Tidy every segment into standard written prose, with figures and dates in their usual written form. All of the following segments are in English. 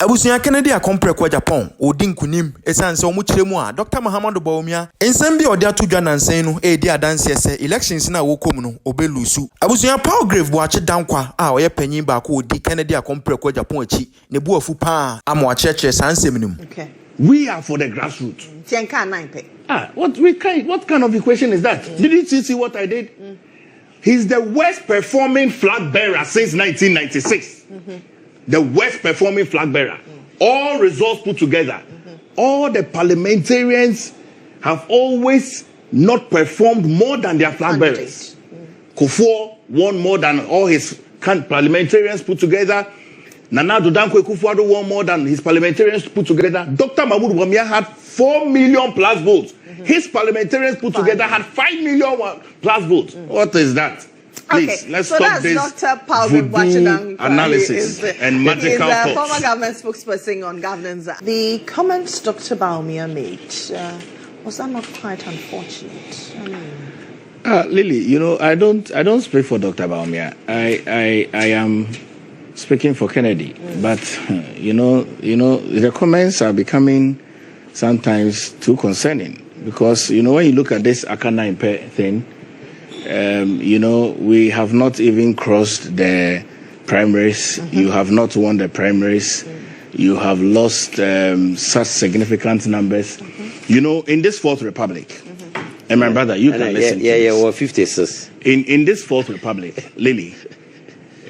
Abusuya Kennedy akompre kwa Agyapong odi nkunim esanse omu kiremu a Dr. Muhammadu Bawumia ensem bi odi atu dwa nansen no edi adanse ese elections na wokom no obelusu. Abusuya Paul Grave bo ache dankwa a oye panyin ba ko odi Kennedy akompre kwa Agyapong achi ne bu afu pa ama acheche sansem nim. Okay. We are for the grassroots. What kind of equation is that? Didn't you see what I did? He's the worst performing flag bearer since 1996. The worst performing flag bearer. All results put together. All the parliamentarians have always not performed more than their flag bearers. Kofi won more than all his parliamentarians put together. Nana Dodankwe Kufuado won more than his parliamentarians put together. Dr. Mahmoud Bawumia had 4 million plus votes. His parliamentarians put together had 5 million plus votes. What is that? Please, let's stop this Dr. Paul voodoo analysis and magical thoughts. He's the former government spokesperson on governance. The comments Dr. Bawumia made, was that not quite unfortunate? Lily, you know, I don't speak for Dr. Bawumia. I am speaking for Kennedy. But you know, the comments are becoming sometimes too concerning because when you look at this Akana Impe thing. You know, we have not even crossed the primaries. You have not won the primaries. You have lost such significant numbers. You know, in this Fourth Republic, and my brother, you can listen to this. Well, 56. In this Fourth Republic, Lily,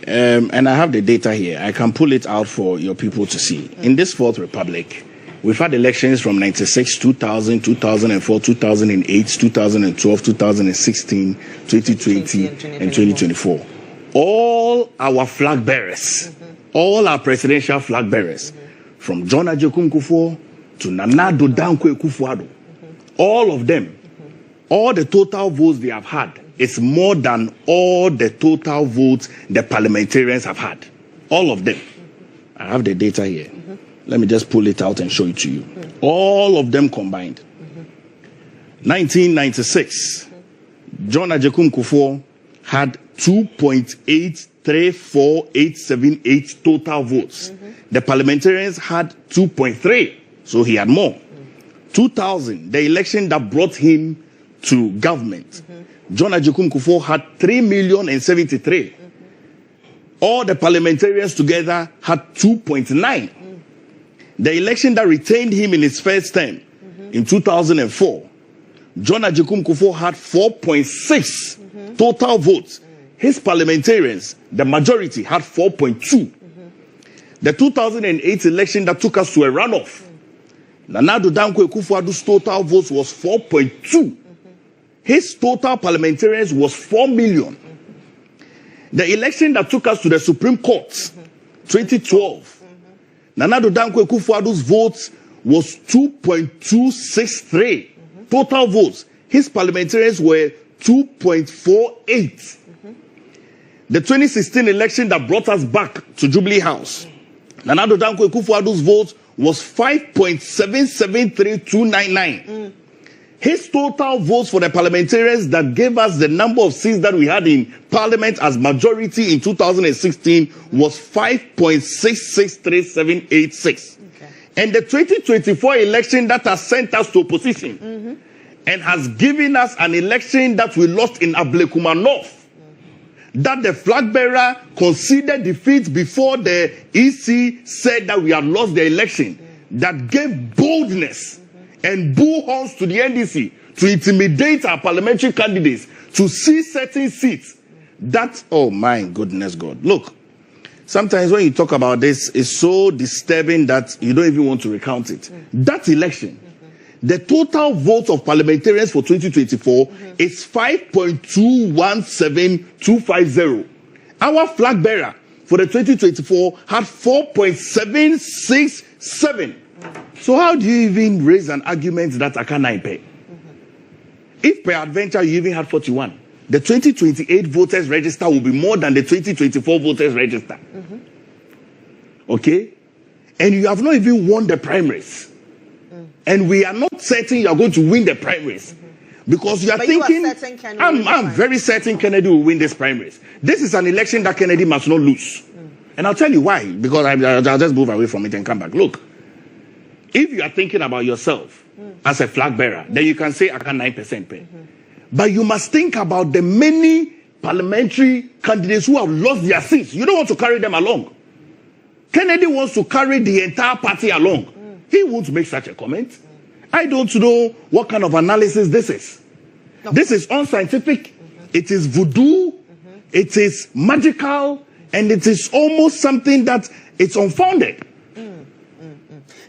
and I have the data here. I can pull it out for your people to see. In this Fourth Republic, we've had elections from 96, 2000, 2004, 2008, 2012, 2016, 2020, and 2024. All our flag bearers, all our presidential flag bearers, from John Agyapong Kufuor to Nana Dodankwe Kufuor, all of them, all the total votes they have had is more than all the total votes the parliamentarians have had. All of them. I have the data here. Let me just pull it out and show it to you. All of them combined. 1996, John Agyapong Kufuor had 2.834878 total votes. The parliamentarians had 2.3, so he had more. 2000, the election that brought him to government, John Agyapong Kufuor had 3,073,000. All the parliamentarians together had 2.9. The election that retained him in his first term in 2004, John Agyapong Kufuor had 4.6 total votes. His parliamentarians, the majority, had 4.2. The 2008 election that took us to a runoff, Nana Dodankwe Kufuor's total votes was 4.2. His total parliamentarians was 4 million. The election that took us to the Supreme Court, 2012, Nana Dodankwe Kufuor's votes was 2.263 total votes. His parliamentarians were 2.48. The 2016 election that brought us back to Jubilee House, Nana Dodankwe Kufuor's votes was 5.773299. His total votes for the parliamentarians that gave us the number of seats that we had in parliament as majority in 2016 was 5.663786. And the 2024 election that has sent us to opposition and has given us an election that we lost in Ablekuma North, that the flag bearer conceded defeat before the EC said that we had lost the election, that gave boldness and bullhorns to the NDC to intimidate our parliamentary candidates to see certain seats. That, oh my goodness God. Look, sometimes when you talk about this, it's so disturbing that you don't even want to recount it. That election, the total vote of parliamentarians for 2024 is 5.217250. Our flag bearer for the 2024 had 4.767. So how do you even raise an argument that I can't pay? If per adventure you even had 41, the 2028 voters register will be more than the 2024 voters register. Okay? And you have not even won the primaries. And we are not certain you are going to win the primaries. Because you are thinking, I'm very certain Kennedy will win this primaries. This is an election that Kennedy must not lose. And I'll tell you why, because I'll just move away from it and come back. Look, if you are thinking about yourself as a flag bearer, then you can say I can 9% pay. But you must think about the many parliamentary candidates who have lost their seats. You don't want to carry them along. Kennedy wants to carry the entire party along. He won't make such a comment. I don't know what kind of analysis this is. No. This is unscientific. It is voodoo. It is magical. And it is almost something that it's unfounded.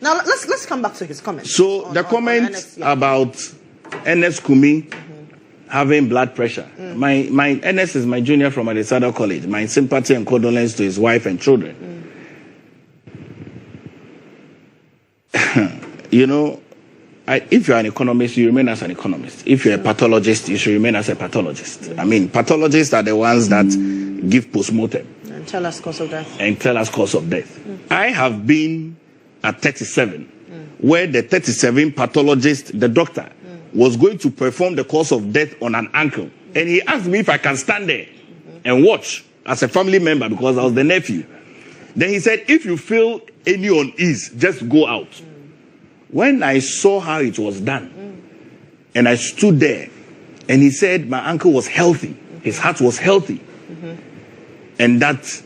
Now, let's come back to his comments. So the comment about NS Kumi having blood pressure. My NS is my junior from Adesada College. My sympathy and condolence to his wife and children. You know, if you're an economist, you remain as an economist. If you're a pathologist, you should remain as a pathologist. I mean, pathologists are the ones that give postmortem. And tell us cause of death. And tell us cause of death. I have been at 37, where the 37 pathologist, the doctor, was going to perform the cause of death on an ankle. And he asked me if I can stand there and watch as a family member because I was the nephew. Then he said, if you feel any unease, just go out. When I saw how it was done, and I stood there, and he said my ankle was healthy, his heart was healthy, and that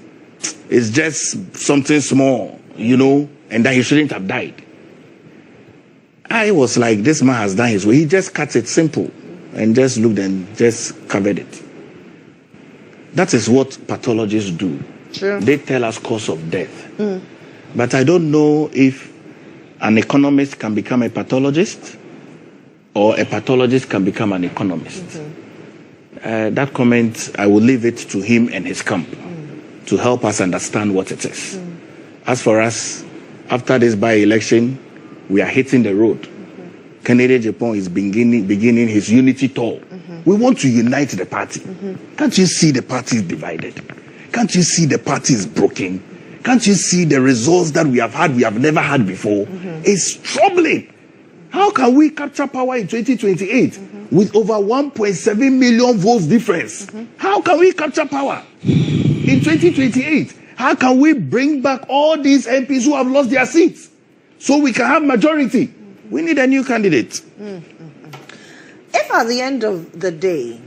is just something small, you know, and that he shouldn't have died. I was like, this man has done his way. He just cut it simple and just looked and just covered it. That is what pathologists do. Sure. They tell us cause of death. But I don't know if an economist can become a pathologist or a pathologist can become an economist. That comment, I will leave it to him and his camp to help us understand what it is. As for us, after this by-election, we are hitting the road. Kennedy Agyapong is beginning his unity tour. We want to unite the party. Can't you see the party is divided? Can't you see the party is broken? Can't you see the results that we have never had before? It's troubling. How can we capture power in 2028 with over 1.7 million votes difference? How can we capture power in 2028? How can we bring back all these MPs who have lost their seats so we can have majority? We need a new candidate. If at the end of the day,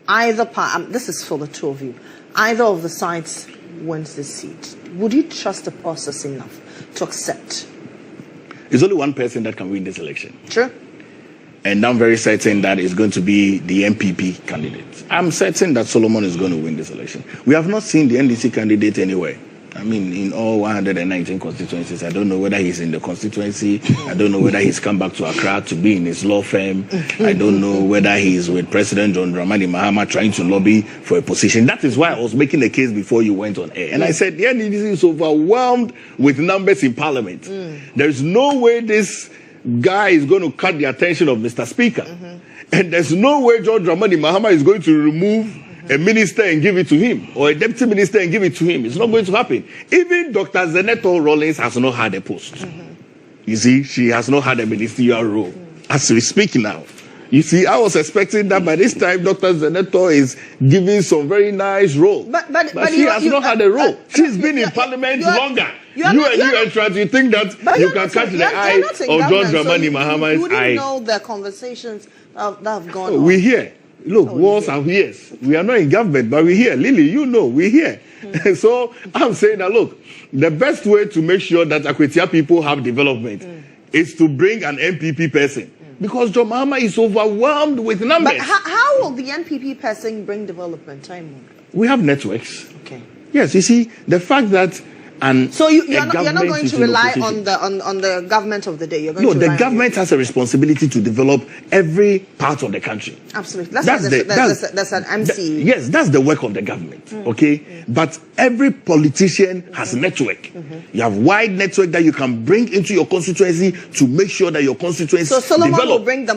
either part, this is for the two of you, either of the sides wins the seat, would you trust the process enough to accept? There's only one person that can win this election. Sure. And I'm very certain that it's going to be the NPP candidate. I'm certain that Solomon is going to win this election. We have not seen the NDC candidate anywhere. I mean, in all 119 constituencies, I don't know whether he's in the constituency. I don't know whether he's come back to Accra to be in his law firm. I don't know whether he's with President John Dramani Mahama trying to lobby for a position. That is why I was making the case before you went on air. And I said, the NDC is overwhelmed with numbers in Parliament. There's no way this guy is going to cut the attention of Mr. Speaker. And there's no way John Dramani Mahama is going to remove a minister and give it to him, or a deputy minister and give it to him. It's not going to happen. Even Dr. Zeneto Rollins has not had a post. You see, she has not had a ministerial role. As we speak now. You see, I was expecting that by this time, Dr. Zeneto is giving some very nice role. But she has not had a role. She's been in Parliament longer. You think that you can catch the eye of John Dramani Mahama's eye. You know the conversations that have gone on. We hear. Look, wars are years. We are not in government, but we're here. Lily, you know, we're here. So I'm saying that, look, the best way to make sure that Akwetia people have development is to bring an NPP person. Because John Mahama is overwhelmed with numbers. But how will the NPP person bring development? We have networks. Okay. Yes, you see, the fact that so you're not going to rely on the government of the day. You're going to the government has a responsibility to develop every part of the country. Absolutely. That's an MC. Yes, that's the work of the government. Okay, but every politician has network. You have wide network that you can bring into your constituency to make sure that your constituency. So Solomon will bring the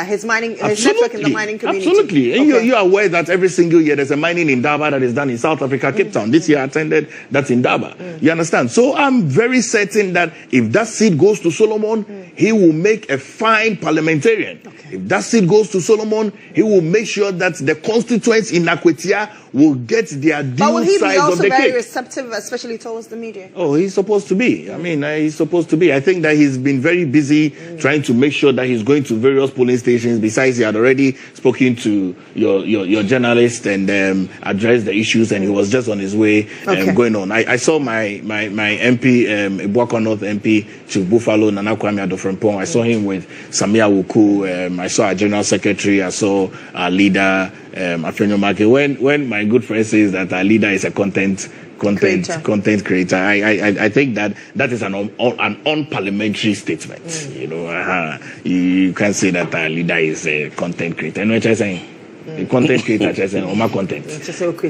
his network in the mining community. Absolutely. And you are aware that every single year there's a mining in Daba that is done in South Africa, Cape Town. This year I attended that's in Daba. Adoma. You understand? So I'm very certain that if that seat goes to Solomon, he will make a fine parliamentarian. Okay. If that seat goes to Solomon, he will make sure that the constituents in Akwetia will get their due But will he be size of also the very cake. receptive, especially towards the media? Oh, he's supposed to be. I mean, he's supposed to be. I think that he's been very busy trying to make sure that he's going to various polling stations. Besides, he had already spoken to your journalist and addressed the issues, and he was just on his way going on. I saw my MP, Ibuako North MP, Chief Buffalo, Nana Kwame Adofrempong. I saw him with Samia Wuku. I saw our General Secretary. I saw our leader, Afenyo Make. When my good friend says that our leader is a content creator, I think that is an unparliamentary statement. You know, you can't say that our leader is a content creator. You know what I'm saying? The content creator just saying, my content.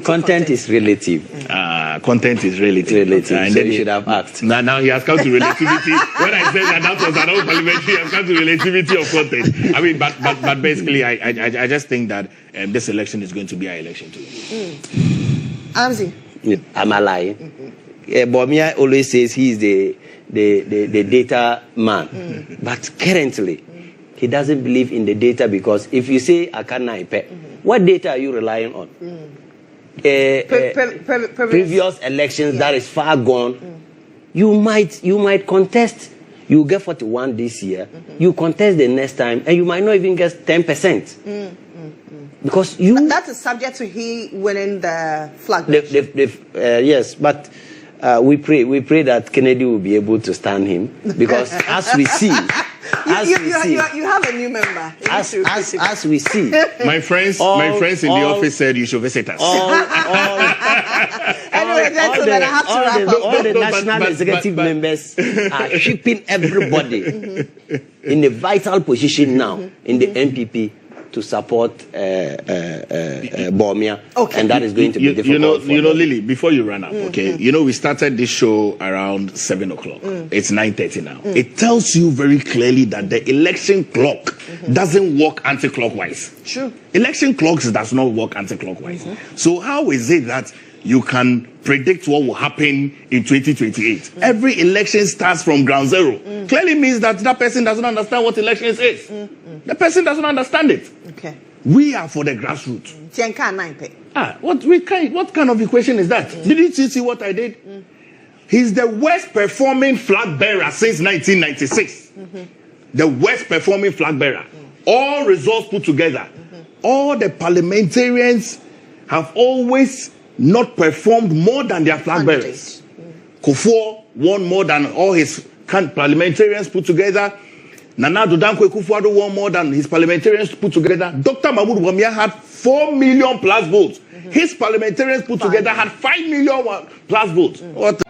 Content is relative. Content is relative. And so then you should have asked. Now he has come to relativity. When I said that was an unparliamentary, he has come to relativity of content. I mean, but basically, I just think that this election is going to be our election too. Amzi. Am I lying? Bawumia always says he is the data man. But currently, he doesn't believe in the data because if you say Akana Ipe, what data are you relying on? Previous elections that is far gone. You might contest. You get 41 this year. You contest the next time, and you might not even get 10%. Because but that is subject to he winning the flag. Yes, but we pray that Kennedy will be able to stand him because as we see. You have a new member. As we see, my friends in the office said you should visit us. Anyway, gentlemen, I have to wrap up. All the national executive members are shipping everybody in a vital position now in the NPP to support Bawumia, and that is going to be difficult. You know, Lily. Before you run up, okay. You know, we started this show around 7 o'clock. It's 9:30 now. It tells you very clearly that the election clock doesn't work anti-clockwise. True. Election clocks does not work anti-clockwise. So how is it that you can predict what will happen in 2028? Every election starts from ground zero. Clearly means that person doesn't understand what elections is. The person doesn't understand it. Okay. We are for the grassroots. What kind of equation is that? Didn't you see what I did? He's the worst performing flag bearer since 1996. The worst performing flag bearer. All results put together. All the parliamentarians have always not performed more than their flag bearers. Kofi won more than all his parliamentarians put together. Nana Dankwa Akufo-Addo won more than his parliamentarians put together. Dr. Mahmoud Bawumia had 4 million plus votes. His parliamentarians put together had 5 million plus votes. What?